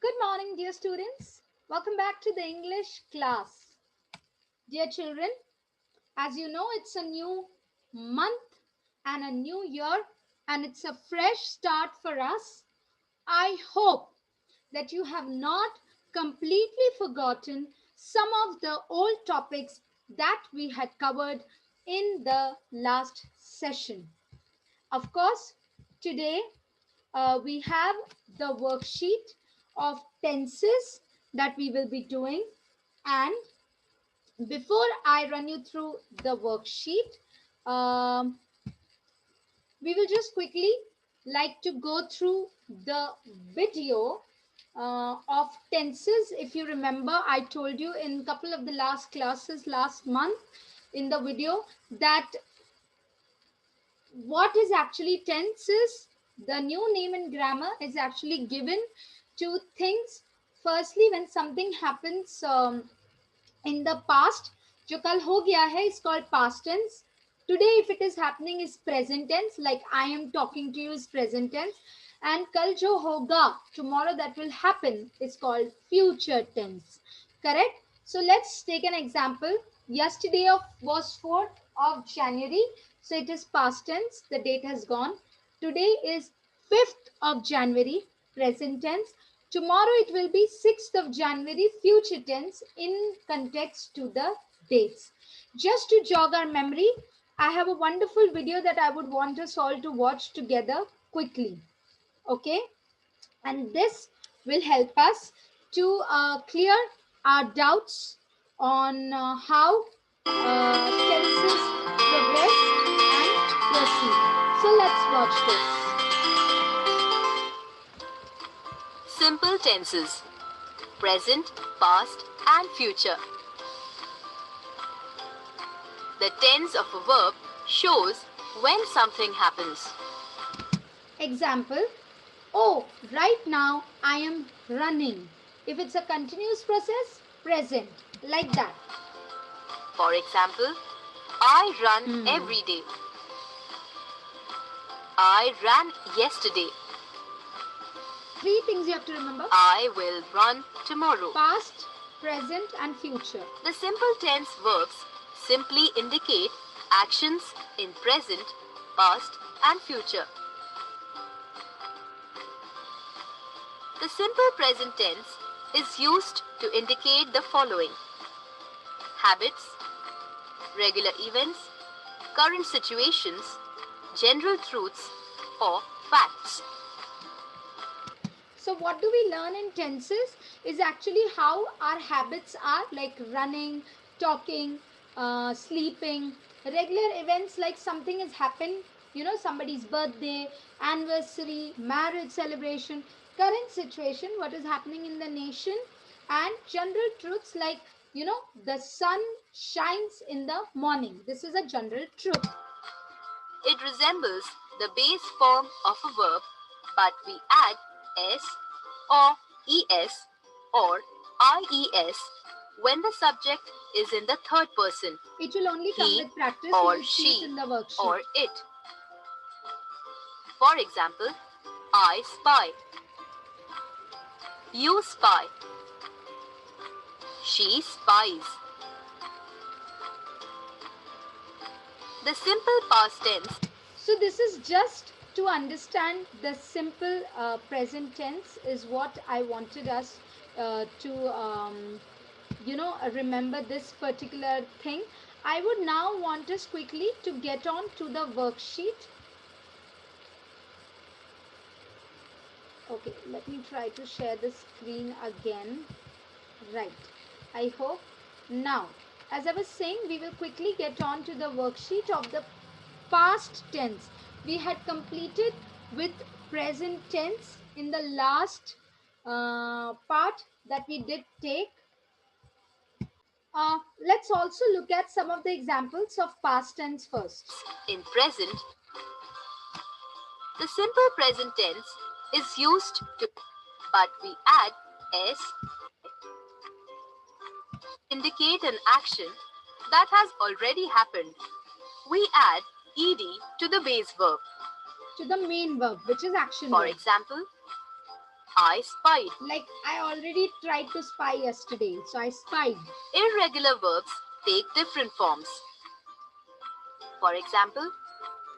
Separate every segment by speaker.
Speaker 1: Good morning, dear students. Welcome back to the English class. Dear children, as you know, it's a new month and a new year, and it's a fresh start for us. I hope that you have not completely forgotten some of the old topics that we had covered in the last session. Of course, today we have the worksheet of tenses that we will be doing. And before I run you through the worksheet, um, we will just quickly like to go through the video of tenses. If you remember, I told you in a couple of the last classes last month in the video that what is actually tense is the new name in grammar is actually given to things. Firstly, when something happens in the past, जो कल हो गया है is called past tense. Today if it is happening is present tense, like I am talking to you is present tense. And कल जो होगा, tomorrow that will happen, is called future tense. Correct? So let's take an example. Yesterday was 4th of January, so it is past tense, the date has gone. Today is 5th of January, present tense. Tomorrow it will be 6th of January, future tense, in context to the dates. Just to jog our memory, I have a wonderful video that I would want us all to watch together quickly. Okay? And this will help us to clear our doubts on how tenses progress and proceed. So let's watch this.
Speaker 2: Simple tenses: present, past, and future. The tense of a verb shows when something happens.
Speaker 1: Example: oh, right now I am running. If it's a continuous process, present, like that.
Speaker 2: For example, I run every day. I ran yesterday.
Speaker 1: 3 things you have to remember:
Speaker 2: I will run tomorrow.
Speaker 1: past, present, and future.
Speaker 2: The simple tense verbs simply indicate actions in present, past, and future. The simple present tense is used to indicate the following: habits, regular events, current situations, general truths, or facts.
Speaker 1: So what do we learn in tenses is actually how our habits are, like running, talking, sleeping. Regular events like something has happened, somebody's birthday, anniversary, marriage celebration. Current situation, what is happening in the nation. And general truths like, the sun shines in the morning. This is a general truth.
Speaker 2: It resembles the base form of a verb, but we add s or es or ies when the subject is in the third person.
Speaker 1: It will only come
Speaker 2: He
Speaker 1: with practice.
Speaker 2: or
Speaker 1: You will see
Speaker 2: she
Speaker 1: it in the worksheet.
Speaker 2: or it. For example, I spy. You spy. She spies. The simple past tense.
Speaker 1: So this is just to understand the simple present tense is what I wanted us to remember this particular thing. I would now want us quickly to get on to the worksheet. Okay, let me try to share the screen again. Right, I hope now, as I was saying, we will quickly get on to the worksheet of the past tense. We had completed with present tense in the last part that we did take. Let's also look at some of the examples of past tense first.
Speaker 2: In present, the simple present tense is used to, but we add s indicate an action that has already happened. We add ed to the base verb.
Speaker 1: To the main verb, which is action
Speaker 2: For
Speaker 1: verb.
Speaker 2: example, I spied.
Speaker 1: Like I already tried to spy yesterday, so I spied.
Speaker 2: Irregular verbs take different forms. For example,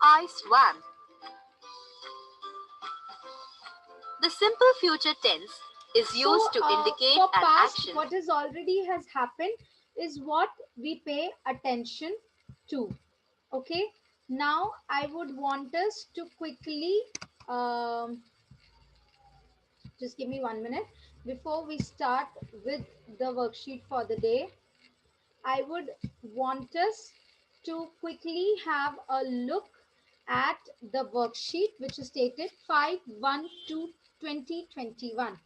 Speaker 2: I swam. The simple future tense is used to indicate
Speaker 1: for
Speaker 2: an
Speaker 1: past,
Speaker 2: action.
Speaker 1: what is already has happened is what we pay attention to. Okay, now I would want us to quickly just give me 1 minute before we start with the worksheet for the day. I would want us to quickly have a look at the worksheet which is stated 5/1/2021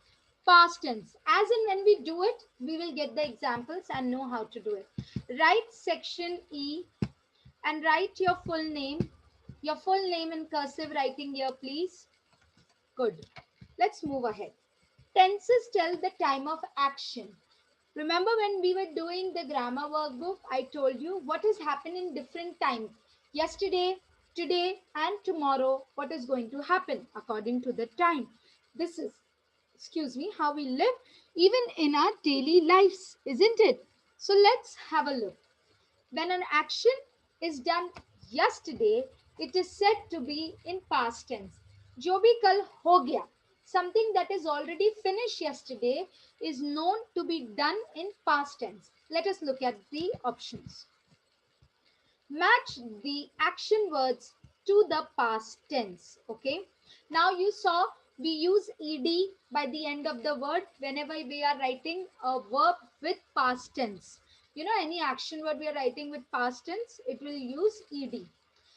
Speaker 1: past tense. As in when we do it, we will get the examples and know how to do it. Write section E and write your full name. Your full name in cursive writing here, please. Good. Let's move ahead. Tenses tell the time of action. Remember when we were doing the grammar workbook, I told you what has happened in different times. Yesterday, today, and tomorrow, what is going to happen according to the time. This is, excuse me, how we live even in our daily lives, isn't it? So let's have a look. When an action is done yesterday, it is said to be in past tense. जो भी कल हो गया, something that is already finished yesterday is known to be done in past tense. Let us look at the options. Match the action words to the past tense. Okay. Now you saw we use ed by the end of the word whenever we are writing a verb with past tense. You know, any action word we are writing with past tense, it will use ed.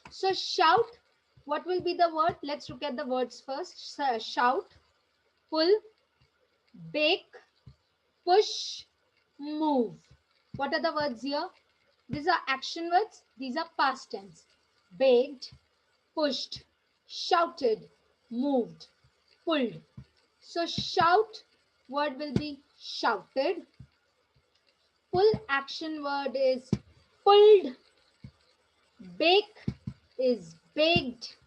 Speaker 1: So shout, what will be the word? Let's look at the words first. Shout, pull, bake, push, move. What are the words here? These are action words. These are past tense. Baked, pushed, shouted, moved, pulled. So shout word will be shouted. Pull action word is pulled. Bake is baked.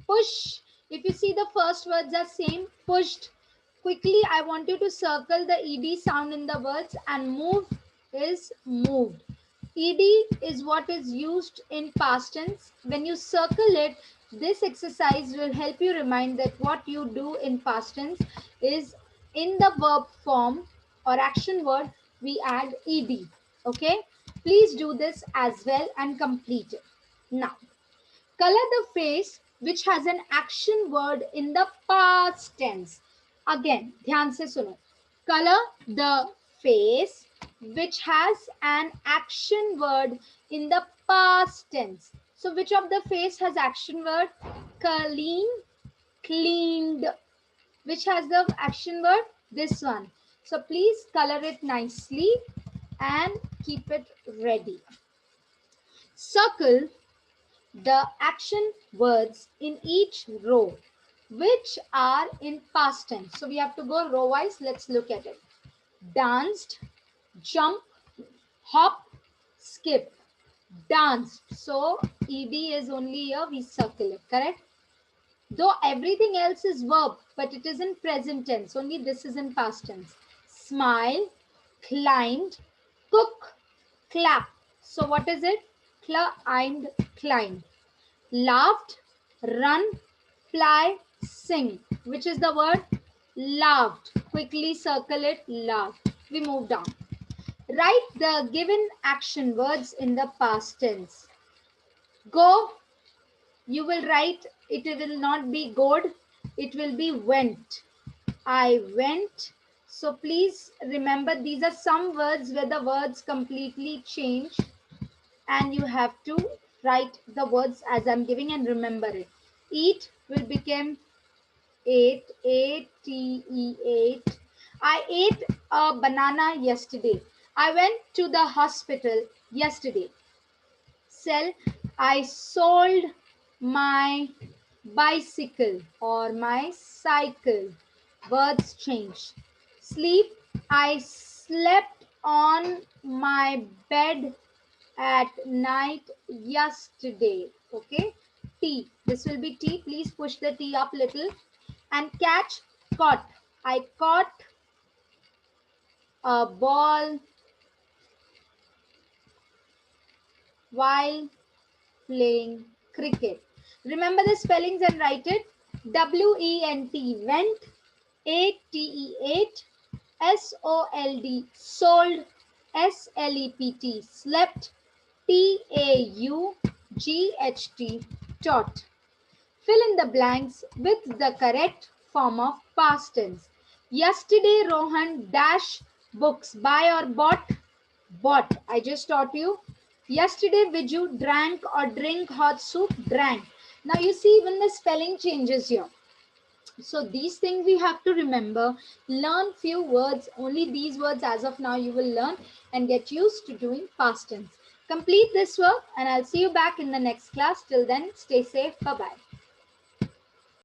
Speaker 1: Push. If you see the first words are same, pushed. Quickly, I want you to circle the ed sound in the words, and move is moved. Ed is what is used in past tense. When you circle it, this exercise will help you remind that what you do in past tense is in the verb form or action word, we add ed. Okay, please do this as well and complete it. Now, color the face which has an action word in the past tense. Again, ध्यान से सुनो. Color the face which has an action word in the past tense. So which of the face has action word? Clean, cleaned. Which has the action word? This one. So please color it nicely and keep it ready. Circle the action words in each row which are in past tense. So we have to go row wise. Let's look at it. Danced, jump, hop, skip. Danced. So ed is only here, we circle it, correct? Though everything else is verb, but it is in present tense. Only this is in past tense. Smile, climbed, cook, clap. So what is it? Climbed, climbed. Laughed, run, fly, sing. Which is the word? Laughed. Quickly circle it. Laughed. We move down. Write the given action words in the past tense. Go. You will write, it will not be good. It will be went. I went. So please remember, these are some words where the words completely change, and you have to write the words as I'm giving and remember it. Eat will become ate, A-T-E, ate. I ate a banana yesterday. I went to the hospital yesterday. Sell, I sold my bicycle or my cycle. Words change. Sleep, I slept on my bed at night yesterday. Okay. T. This will be T. Please push the T up little. And catch, caught. I caught a ball while playing cricket. Remember the spellings and write it. W-E-N-T, went. A-T-E, ate. S-O-L-D, sold. S-L-E-P-T, slept. T-A-U-G-H-T, taught. Fill in the blanks with the correct form of past tense. Yesterday, Rohan dash books. Buy or bought? Bought. I just taught you. Yesterday, Viju drank or drink hot soup? Drank. Now you see even the spelling changes here. So these things we have to remember. Learn few words. Only these words as of now you will learn and get used to doing past tense. Complete this work and I'll see you back in the next class. Till then, stay safe. Bye-bye.